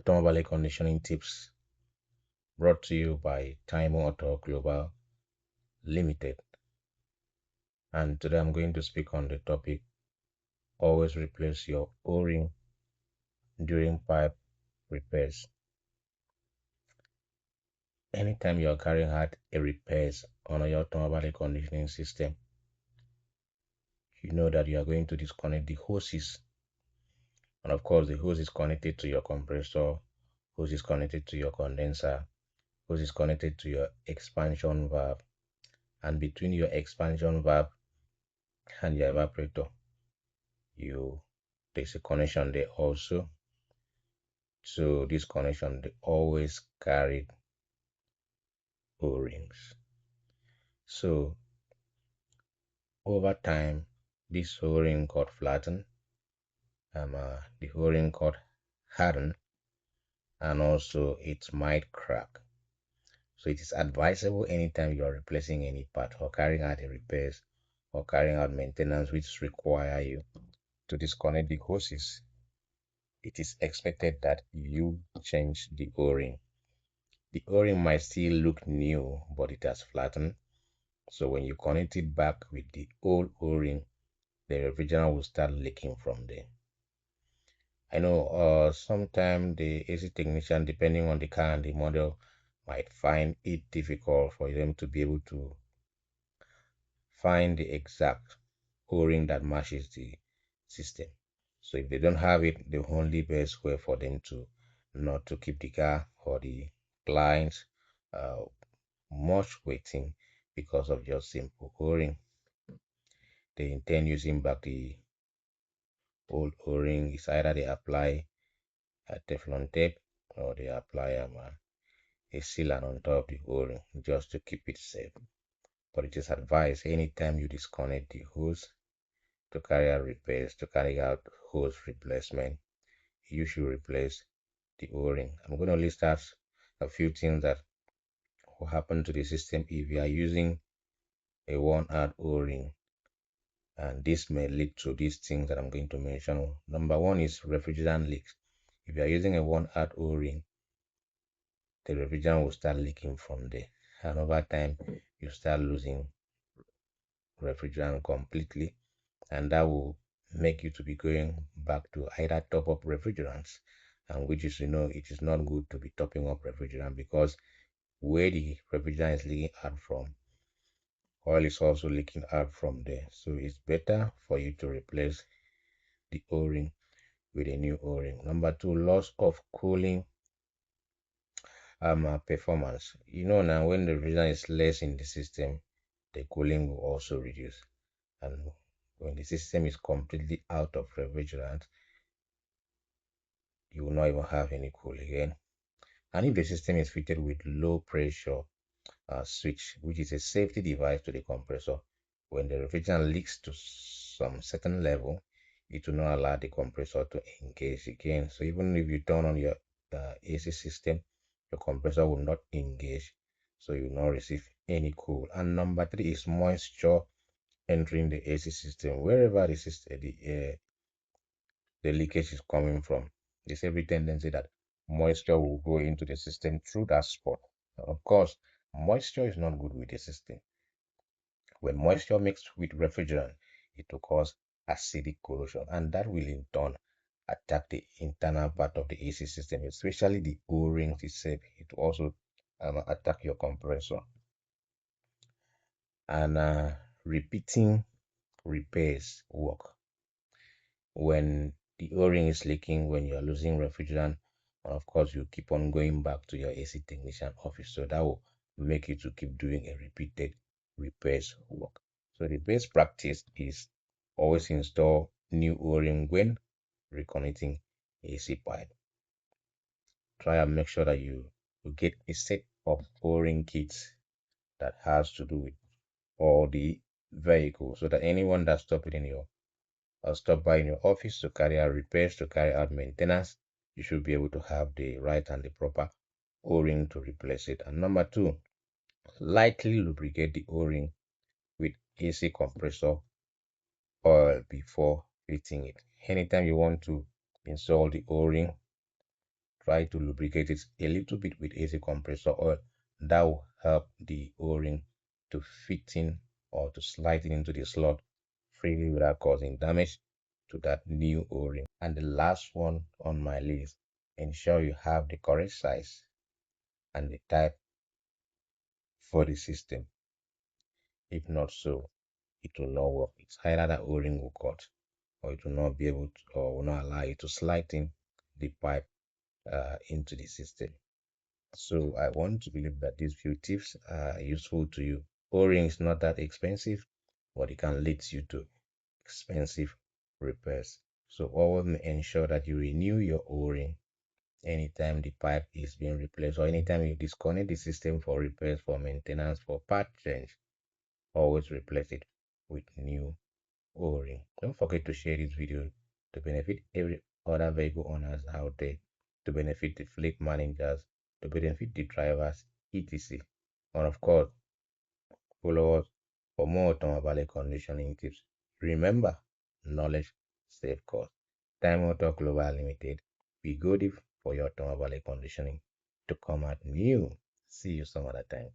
Automobile air conditioning tips brought to you by Timemo Auto Global Limited. And today I'm going to speak on the topic always replace your O-ring during pipe repairs. Anytime you are carrying out a repairs on your automobile air conditioning system, you know that you are going to disconnect the hoses. And of course, the hose is connected to your compressor, hose is connected to your condenser, hose is connected to your expansion valve. And between your expansion valve and your evaporator, there's a connection there also. So this connection, they always carry O-rings. So over time, this O-ring got flattened, the O-ring got hardened, and also it might crack. So it is advisable anytime you are replacing any part or carrying out a repairs or carrying out maintenance which require you to disconnect the hoses. It is expected that you change the O-ring. The O-ring might still look new, but it has flattened. So when you connect it back with the old O-ring, the refrigerant will start leaking from there. I know sometimes the AC technician, depending on the car and the model, might find it difficult for them to be able to find the exact O-ring that matches the system. So if they don't have it, the only best way for them to not to keep the car or the clients uh, much waiting because of just simple O-ring. They intend using back the old O-ring. Is either they apply a Teflon tape or they apply a sealant on top of the O-ring just to keep it safe. But it is advised anytime you disconnect the hose to carry out repairs, to carry out hose replacement, you should replace the O-ring. I'm going to list out a few things that will happen to the system if you are using a worn-out O-ring, and this may lead to these things that I'm going to mention. Number one is refrigerant leaks. If you are using a worn-out O-ring, the refrigerant will start leaking from there, and over time you start losing refrigerant completely, and that will make you to be going back to either top up refrigerants, and which is, it is not good to be topping up refrigerant because where the refrigerant is leaking out from, oil is also leaking out from there. So it's better for you to replace the O-ring with a new O-ring. Number two, loss of cooling performance. Now when the refrigerant is less in the system, the cooling will also reduce. And when the system is completely out of refrigerant, you will not even have any cool again. And if the system is fitted with low pressure switch, which is a safety device to the compressor, when the refrigerant leaks to some certain level, it will not allow the compressor to engage again. So even if you turn on your AC system, the compressor will not engage, so you will not receive any cool. And number three is moisture entering the AC system. Wherever the system, the leakage is coming from, there's every tendency that moisture will go into the system through that spot. Of course, moisture is not good with the system. When moisture mixed with refrigerant, it will cause acidic corrosion, and that will in turn attack the internal part of the AC system, especially the O-rings itself. It will also attack your compressor. And repeating repairs work. When the O-ring is leaking, when you're losing refrigerant, of course you keep on going back to your AC technician office, so that will make you to keep doing a repeated repairs work. So the best practice is always install new O-ring when reconnecting AC pipe. Try and make sure that you get a set of O-ring kits that has to do with all the vehicles, so that anyone that stop it in your or stop by in your office to carry out repairs, to carry out maintenance, you should be able to have the right and the proper O-ring to replace it. And number two, lightly lubricate the O-ring with AC compressor oil before fitting it. Anytime you want to install the O-ring, try to lubricate it a little bit with AC compressor oil. That will help the O-ring to fit in or to slide into the slot freely without causing damage to that new O-ring. And the last one on my list, ensure you have the correct size and the type for the system. If not so, it will not work. It's either that O-ring will cut, or it will not be able to, or will not allow you to slide in the pipe into the system. So I want to believe that these few tips are useful to you. O-ring is not that expensive, but it can lead you to expensive repairs. So always ensure that you renew your O-ring anytime the pipe is being replaced, or anytime you disconnect the system for repairs, for maintenance, for part change. Always replace it with new O-ring. Don't forget to share this video to benefit every other vehicle owners out there, to benefit the fleet managers, to benefit the drivers, etc. And of course, follow us for more automobile conditioning tips. Remember, knowledge save cost. Timemo Global Limited, we go deep for your automobile conditioning to come out new. See you some other time.